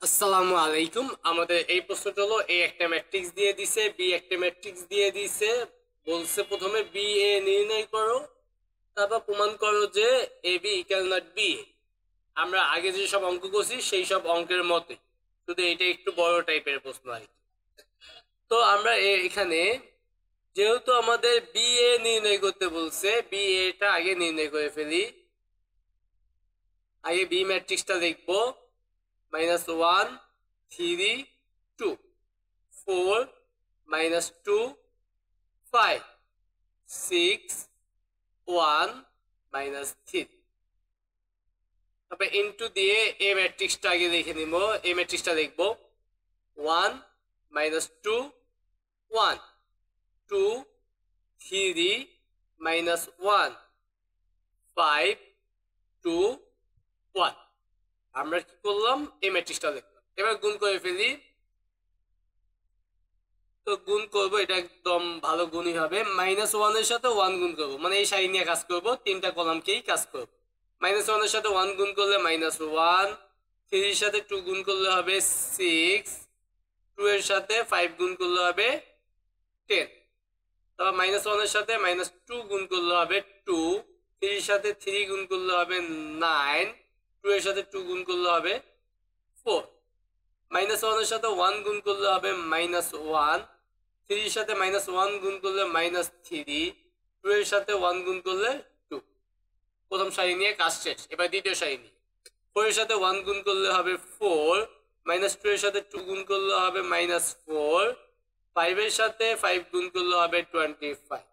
আসসালামু আলাইকুম। আমাদের এই প্রশ্নটা হলো, এ একটা ম্যাট্রিক্স দিয়ে দিছে, বি একটা ম্যাট্রিক্স দিয়ে দিছে। বলছে প্রথমে বি এ নির্ণয় করো, তারপর প্রমাণ করো যে এ B equal not B A. আমরা আগে যে সব অঙ্ক করছি সেই সব অঙ্কের মতে, শুধু এটা একটু বড় টাইপের প্রশ্ন আর কি। তো আমরা এখানে যেহেতু আমাদের বি এ নির্ণয় করতে বলছে, বি এটা আগে নির্ণয় করে ফেলি। আগে বি ম্যাট্রিক্সটা দেখবো। -1 3 2 4 -2 5 6 1 -3। তারপরে ইনটু দিয়ে এ ম্যাট্রিক্সটা আগে লিখে নিব। এ ম্যাট্রিক্সটা দেখবো 1 -2 1 2 3 -1 5 2 1। আমরা কি করলাম, এই ম্যাট্রিক্সটা লিখলাম। এবার গুণ করে ফেলি। তো গুণ করবো, এটা একদম ভালো গুণই হবে। -1 এর সাথে 1 গুণ করবো, মানে এই সাইন নিয়ে কাজ করবো, তিনটা কলামকেই কাজ করবো। -1 এর সাথে 1 গুণ করলে -1, 3 এর সাথে 2 গুণ করলে হবে 6, 2 এর সাথে 5 গুণ করলে হবে 10। তারপর -1 এর সাথে -2 গুণ করলে হবে 2, 3 এর সাথে 3 গুণ করলে হবে 9, 2 এর সাথে 2 গুণ করলে হবে 4। -1 এর সাথে 1 গুণ করলে হবে -1, 3 এর সাথে -1 গুণ করলে -3, 2 এর সাথে 1 গুণ করলে 2। প্রথম সারি নিয়ে কাজ শেষ। এবার দ্বিতীয় সারি নিয়ে 4 এর সাথে 1 গুণ করলে হবে 4, -2 এর সাথে 2 গুণ করলে হবে -4, 5 এর সাথে 5 গুণ করলে হবে 25।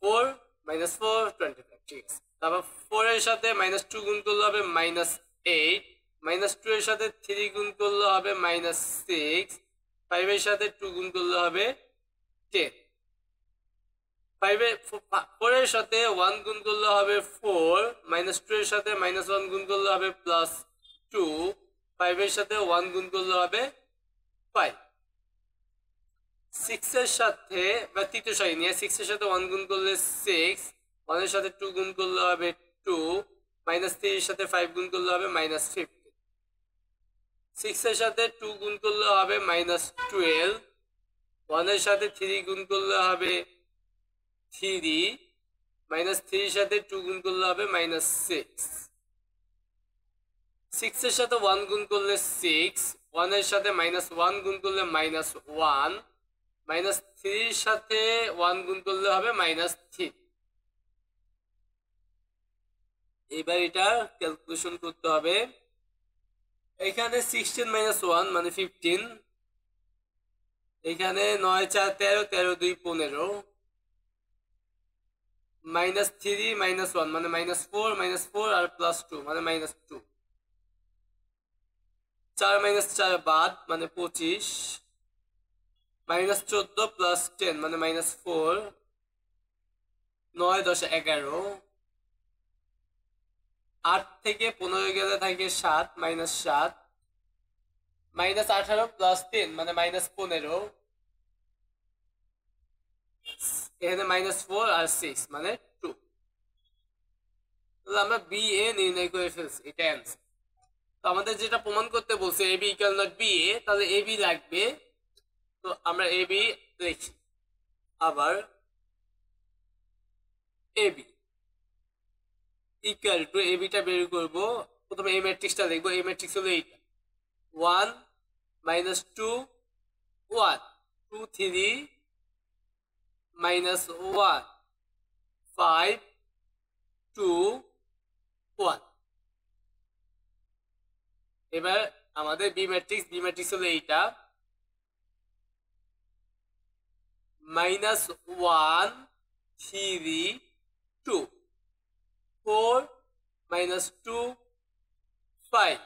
4 -4 25, ঠিক আছে। তারপর 4 এর সাথে -2 গুণ করলে হবে -8, -2 এর সাথে 3 গুণ করলে হবে -6, 5 এর সাথে 2 গুণ করলে হবে 10। 4 এর সাথে 1 গুণ করলে হবে 4, -2 এর সাথে -1 গুণ করলে হবে +2, 5 এর সাথে 1 গুণ করলে হবে 5। 6 এর সাথে, বা তৃতীয় সারি নিয়ে 6 এর সাথে 1 গুণ করলে 6, 1 এর সাথে 2 গুণ করলে হবে 2, -3 এর সাথে 5 গুণ করলে হবে -50। 6 এর সাথে 2 গুণ করলে হবে -12, 1 এর সাথে 3 গুণ করলে হবে 3, -3 এর সাথে 2 গুণ করলে হবে -6। 6 এর সাথে 1 গুণ করলে 6, 1 এর সাথে -1 গুণ করলে -1, -3 এর সাথে 1 গুণ করলে হবে -3। এবার এটা ক্যালকুলেশন করতে হবে। এখানে 16 - 1 মানে 15, এখানে 9 4 13, 13 2 15, -3 -1 মানে -4, -4 আর +2 মানে -2, 4 - 4 বাদ মানে 25, -14 + 10 মানে -4, 9 10 11, 8 থেকে 15 গেলে থাকে 7 -7, -18 + 10 মানে -15, এখানে -4 আর 6 মানে 2। তাহলে আমরা বি এ নির্ণয় করে ফেলছি, এটা অ্যান্সার। তো আমাদের যেটা প্রমাণ করতে বলছে A B equal not B A, তাহলে এ বি লাগবে। তো আমরা এ বি লিখি। আবার A B equal to, A বিটা বের করব। প্রথমে এই ম্যাট্রিক্সটা লিখবো। এই ম্যাট্রিক্স হলো এইটা 1 -2 1 2 3 -1 5 2 1। এবার আমাদের বি ম্যাট্রিক্স হলো এইটা -1 3 2 4 -2 5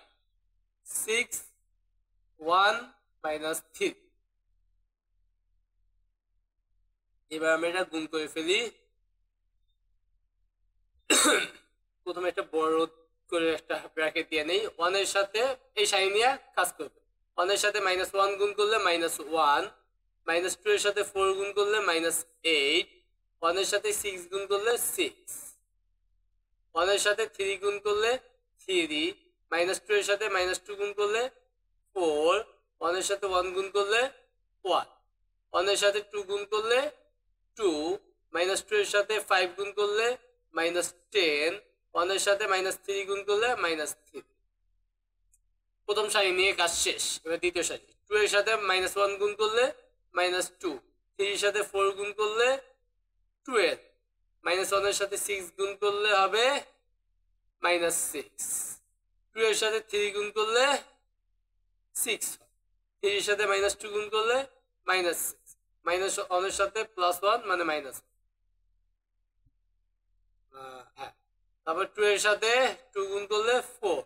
6 1 -3। এবার আমরা এটা গুণ করে ফেলি। প্রথমে একটা বড় করে একটা ব্র্যাকেট দিয়ে নেই। 1 এর সাথে এই সাইন নিয়ে কাজ করবে। 1 এর সাথে -1 গুণ করলে -1, -2 এর সাথে 4 গুণ করলে -8, 1 এর সাথে 6 গুণ করলে 6, 1 এর সাথে 3 গুণ করলে 3, -2 এর সাথে -2 গুণ করলে 4, 1 এর সাথে 1 গুণ করলে 1, 1 এর সাথে 2 গুণ করলে 2, -2 এর সাথে 5 গুণ করলে -10, 1 এর সাথে -3 গুণ করলে -3। প্রথম সারি নিয়ে কাজ শেষ। এবার দ্বিতীয় সারি। 2 এর সাথে -1 গুণ করলে -2, 3 এর সাথে 4 গুণ করলে 12, -1 এর সাথে 6 গুণ করলে হবে -6, 2 এর সাথে 3 গুণ করলে 6, 3 এর সাথে -2 গুণ করলে -6, -1 এর সাথে +1 মানে -1, হ্যাঁ। তারপর 2 এর সাথে 2 গুণ করলে 4,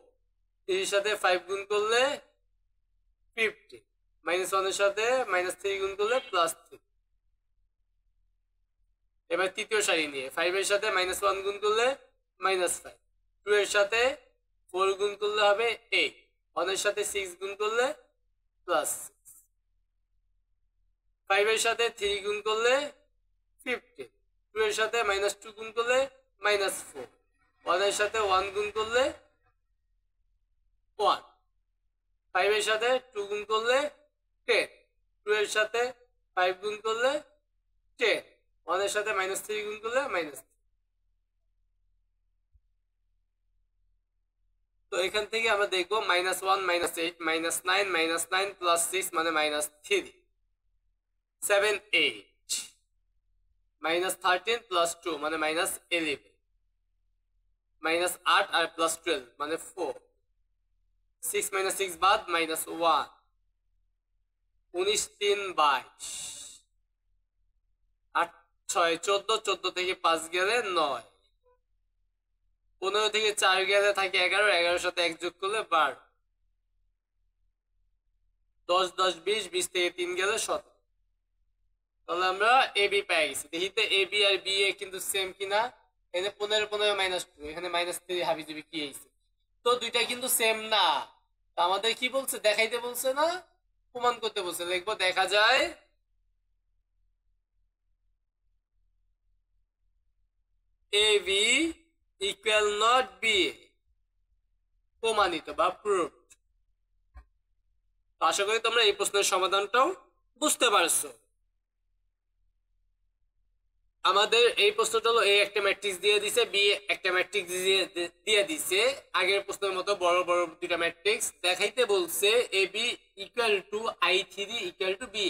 3 এর সাথে 5 গুণ করলে 50, -1 এর সাথে -3 গুণ করলে +3। এবার তৃতীয় সারি নিয়ে 5 এর সাথে -1 গুণ করলে -5, 2 এর সাথে 4 গুণ করলে হবে 8, 1 এর সাথে 6 গুণ করলে +6, 5 এর সাথে 3 গুণ করলে 15, 2 এর সাথে -2 গুণ করলে -4, 1 এর সাথে 1 গুণ করলে 1, 5 এর সাথে 2 গুণ করলে 10, 2 এর সাথে 5 গুণ করলে 10, 1 এর সাথে -3 গুণ করলে -3। তো এখান থেকে আমরা দেখবো -1 -8 -9 -9 +6 মানে -3, 7 8, -13 +2 মানে -11, -8 আর +12 মানে 4, 6 - 6 বাদ -1, 19 3 22, 8 6 14, 14 থেকে 5 গেলে 9, 15 থেকে 4 গেলে থাকে 11, 11 সাথে 1 যোগ করলে 12, 10 10 20, 20 থেকে 3 গেলে 17। তাহলে আমরা এ বি পেয়ে গেছি। দেখি তো A B R B A কিন্তু সেম কিনা। এখানে 15 15 -2, এখানে -3 হাবিজাবি কি হয়েছে? তো দুইটা কিন্তু সেম না। তো আমাদের কি বলছে? দেখাইতে বলছে না প্রমাণ করতে বলছে। লিখবো দেখা যায় এ B equal not B A, প্রমাণিত বা প্রুফড। আশা করি তোমরা এই প্রশ্নের সমাধানটাও বুঝতে পারছো। আমাদের এই প্রশ্নটা হলো এ একটা ম্যাট্রিক্স দিয়ে দিছে, বি একটা ম্যাট্রিক্স দিয়ে দিছে। আগের প্রশ্নের মতো বড় বড় দুইটা ম্যাট্রিক্স দেখাইতে বলছে A B equal to I3 equal to B,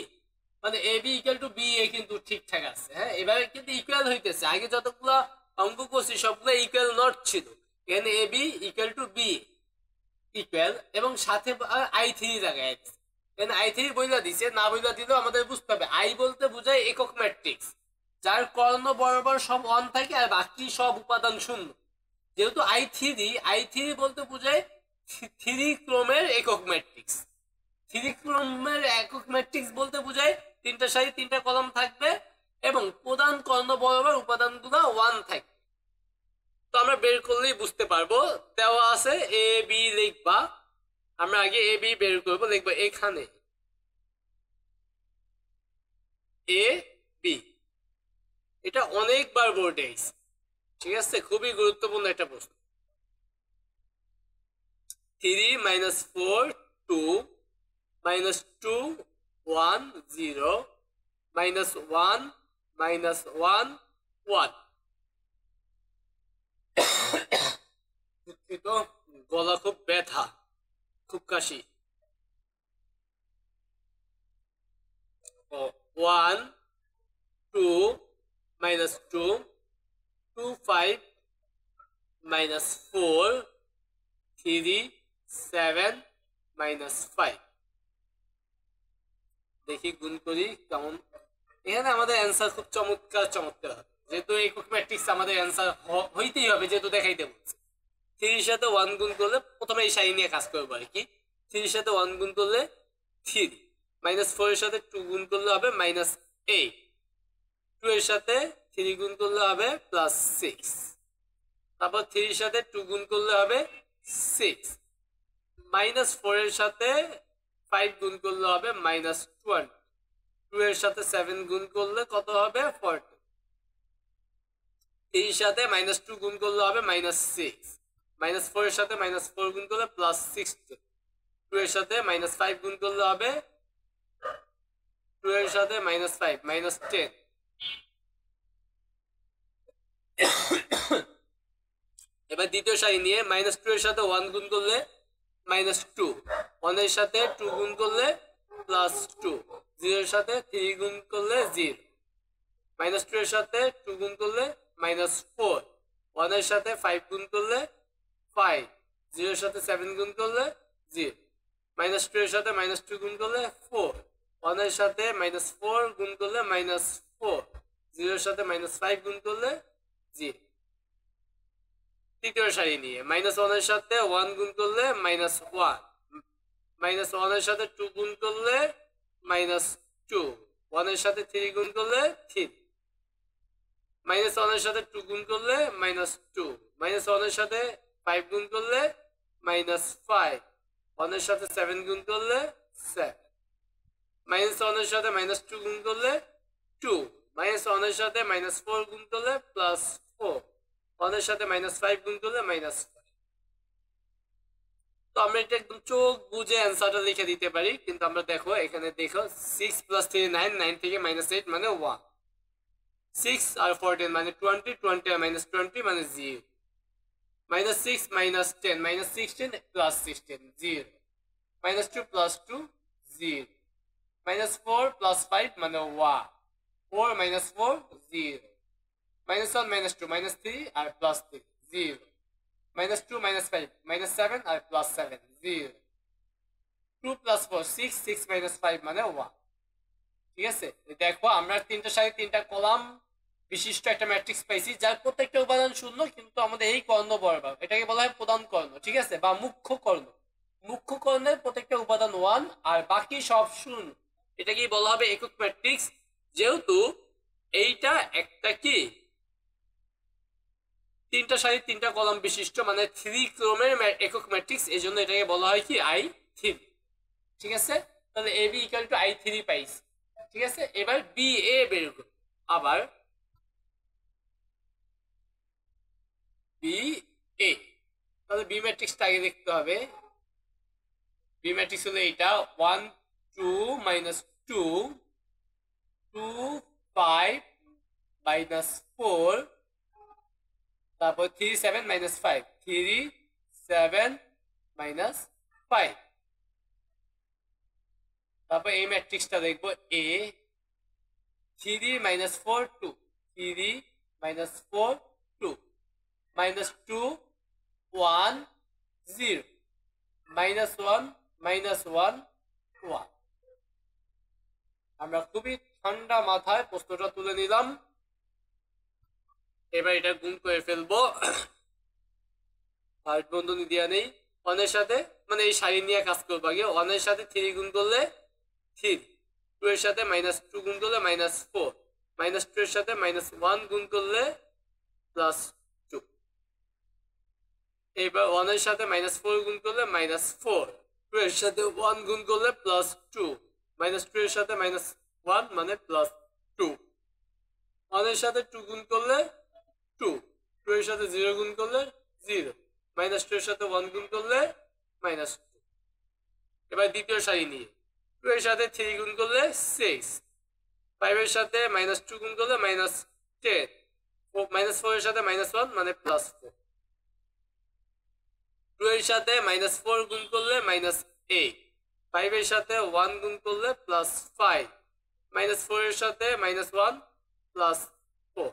মানে A B equal to B A কিন্তু ঠিকঠাক আছে। হ্যাঁ, এবারে কিন্তু ইকুয়াল হইতেছে। আগে যতগুলো অঙ্ক করছি সবগুলো ইকুয়াল নট ছিল, এখানে A B equal to B equal এবং সাথে I3 জায়গায় এখানে I3 বইলা দিছে, না বইলা দিলেও আমাদের বুঝতে হবে আই বলতে বোঝায় একক ম্যাট্রিক্স যার কর্ণ বরাবর সব 1 থাকে আর বাকি সব উপাদান শূন্য। যেহেতু I3 বলতে বোঝায় 3 ক্রমের একক ম্যাট্রিক্স। 3 ক্রমের একক ম্যাট্রিক্স বলতে বোঝায় 3টা সারি 3টা কলাম থাকবে এবং প্রধান কর্ণ বরাবর উপাদানগুলো 1 থাকবে। তো আমরা বের করলেই বুঝতে পারবো। দেওয়া আছে এ বি লিখবা, আমরা আগে এ বি বের করবো। লিখবো এখানে এ বি, এটা অনেকবার বোর্ডে আইছে, ঠিক আছে, খুবই গুরুত্বপূর্ণ একটা প্রশ্ন। 3 - 4 2 -2 1 0 -1 -1 1। দুঃখিত, গলা খুব ব্যথা, খুব কাশি। 1 2 -2 2 5 -4 3 7 -5। দেখি গুণ করি কেমন। এখানে আমাদের অ্যান্সার খুব চমৎকার চমৎকার হবে, যেহেতু একক ম্যাট্রিক্স আমাদের অ্যান্সার হইতেই হবে, যেহেতু দেখাইতে বলছে। 3 এর সাথে 1 গুণ করলে, প্রথমে এই সারি নিয়ে কাজ করবো আর কি। 3 এর সাথে 1 গুণ করলে 3, -4 এর সাথে 2 গুণ করলে হবে -8, 2 এর সাথে 3 গুণ করলে হবে +6, তারপর 3 এর সাথে 2 গুণ করলে হবে 6, -4 এর সাথে 5 গুণ করলে হবে -20, 2 এর সাথে 7 গুণ করলে কত হবে 40, 3 এর সাথে -2 গুণ করলে হবে -6, -4 এর সাথে -4 গুণ করলে +16, 2 এর সাথে -5 গুণ করলে হবে 2 এর সাথে -5 -10। এবার দ্বিতীয় সারি নিয়ে -2 এর সাথে 1 গুণ করলে -2, 1 এর সাথে 2 গুণ করলে +2, 0 এর সাথে 3 গুণ করলে 0, -2 এর সাথে 2 গুণ করলে -4, 1 এর সাথে 5 গুণ করলে 5, 0 এর সাথে 7 গুণ করলে 0, -2 এর সাথে -2 গুণ করলে 4, 1 এর সাথে -4 গুণ করলে -4, 0 এর সাথে -5 গুণ করলে 0। তৃতীয় সারি নিয়ে -1 এর সাথে 1 গুণ করলে -1, -1 এর সাথে 2 গুণ করলে -2, 1 এর সাথে 3 গুণ করলে 3, -1 এর সাথে 2 গুণ করলে -2, -1 এর সাথে 5 গুণ করলে -5, 1 এর সাথে 7 গুণ করলে 7, -1 এর সাথে -2 গুণ করলে 2, -1 এর সাথে -4 গুণ করলে +4, 1 এর সাথে -5 গুণ করলে -5। তো আমরা এটা একদম চোখ বুঝে অ্যান্সারটা লিখে দিতে পারি, কিন্তু আমরা দেখো এখানে দেখো 6 + 3 9, 9 থেকে -8 মানে 1, 6 আর 14 মানে 20, 20 আর -20 মানে 0, -6 -10 -16 + 16 0, -2 + 2 0, -4 + 5 মানে 1, 4 -4 0, -1 -2 -3 আর +3 0, -2 -5 -7 আর +7 0, 2 + 4 6, 6 - 5 মানে 1। ঠিক আছে, দেখো আমরা তিনটা সারি তিনটা কলাম বিশিষ্ট একটা ম্যাট্রিক্স পাইছি, যার প্রত্যেকটা উপাদান শূন্য, কিন্তু আমাদের এই কর্ণ বরাবর, এটাকে বলা হয় প্রধান কর্ণ। ঠিক আছে, বা মুখ্য কর্ণ। মুখ্য কর্ণের প্রত্যেকটা উপাদান 1 আর বাকি সব শূন্য, এটাকে বলা হবে একক ম্যাট্রিক্স। যেহেতু এইটা একটা কি তিনটা সারি তিনটা কলাম বিশিষ্ট, মানে 3 ক্রমের একক ম্যাট্রিক্স, এই জন্য এটাকে বলা হয় কি I3। ঠিক আছে, তাহলে AB = I3 পাইছি। ঠিক আছে, এবার BA বের করব। আবার BA, তাহলে বি ম্যাট্রিক্সটা আগে দেখতে হবে। বি ম্যাট্রিক্স হলো এইটা 1 2 -2 2 5 -4, তারপর 3 7 -5 3 7 -5। তারপর এই ম্যাট্রিক্সটা দেখবো A 3 -4 2 3 -4 2 -2 1 0 -1 -1 1। আমরা খুবই ঠান্ডা মাথায় প্রশ্নটা তুলে নিলাম। এবার এটা গুণ করে ফেলবো। আর বন্ধনী দেওয়া নেই। 1 এর সাথে, মানে এই সারি নিয়ে কাজ করবো আগে। 1 এর সাথে 3 গুণ করলে 3, 2 এর সাথে -2 গুণ করলে -4, -2 এর সাথে -1 গুণ করলে +2। এবার 1 এর সাথে -4 গুণ করলে -4, 2 এর সাথে 1 গুণ করলে +2, -2 এর সাথে -1 মানে +2, 1 এর সাথে 2 গুণ করলে 2, 2 এর সাথে 0 গুণ করলে 0, -2 এর সাথে 1 গুণ করলে -2। এবার দ্বিতীয় সারি নিয়ে 2 এর সাথে 3 গুণ করলে 6, 5 এর সাথে -2 গুণ করলে -10, -4 এর সাথে -1 মানে +4, 2 এর সাথে -4 গুণ করলে -8, 5 এর সাথে 1 গুণ করলে +5, -4 এর সাথে -1 +4,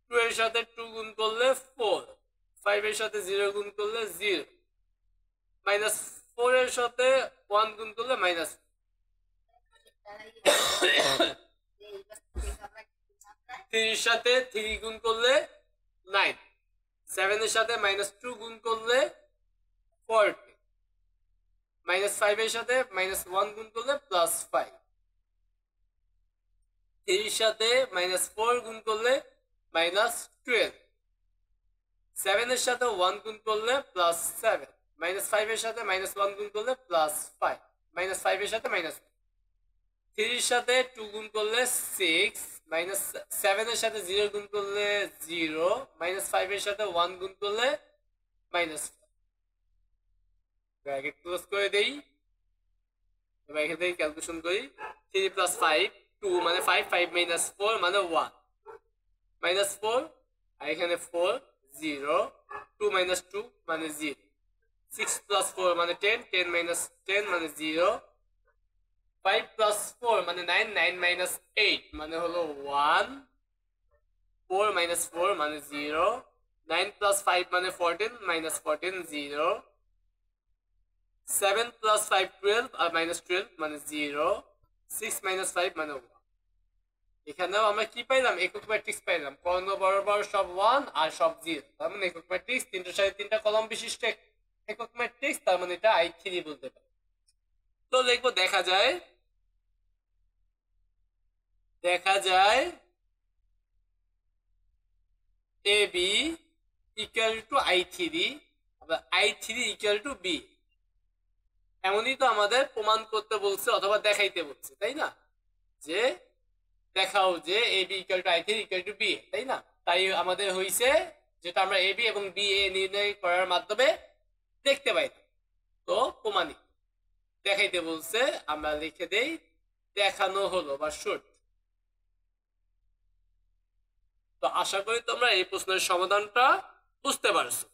2 এর সাথে 2 গুণ করলে 4, 5 এর সাথে 0 গুণ করলে 0, -4 এর সাথে 1 গুণ করলে -, 3 এর সাথে 3 গুণ করলে 9, 7 এর সাথে -2 গুণ করলে 40, -5 এর সাথে -1 গুণ করলে +5, 3 এর সাথে -4 গুণ করলে -12, 7 এর সাথে 1 গুণ করলে +7, -5 এর সাথে -1 গুণ করলে +5, -5 এর সাথে -1, 3 এর সাথে 2 গুণ করলে 6, -7 এর সাথে 0 গুণ করলে 0, -5 এর সাথে 1 গুণ করলে মাইনাস ব্র্যাকেট ক্লোজ করে দেই। এবার এখান থেকে ক্যালকুলেশন করি 3 প্লাস 5 2 মানে 5 5 মাইনাস 4 মানে 1 মাইনাস 4 আর এখানে 4 0 2 মাইনাস 2 মানে 0 6 প্লাস 4 মানে 10 10 মাইনাস 10 মানে 0 5 প্লাস 4 মানে 9 9 মাইনাস 8 মানে হলো 1 4 মাইনাস 4 মানে 0 9 প্লাস 5 মানে 14 মাইনাস 14 0 7 প্লাস 5 12 আর মাইনাস 12 মানে 0 6 মাইনাস 5 মানে 1 এখানেও আমরা কি পাইলাম একক ম্যাট্রিক্স পাইলাম কর্ণ বরাবর সব 1 আর সব 0 তার মানে একক ম্যাট্রিক্স 3টার সাথে 3টা কলাম বিশিষ্ট একক ম্যাট্রিক্স তার মানে এটা I3 বলতে পারি। তো লিখবো দেখা যায় AB equal to I3 আবার I3 equal to B এমনই তো আমাদের প্রমাণ করতে বলছে অথবা দেখাইতে বলছে তাই না যে দেখাও যে AB equal to I3 equal to B তাই না তাই আমাদের হইছে যেটা আমরা AB এবং BA নির্ণয় করার মাধ্যমে দেখতে পাই তো প্রমাণিত দেখাইতে বলছে আমরা লিখে দেই দেখানো হলো বা শুট। তো আশা করি তোমরা এই প্রশ্নের সমাধানটা বুঝতে পারছো।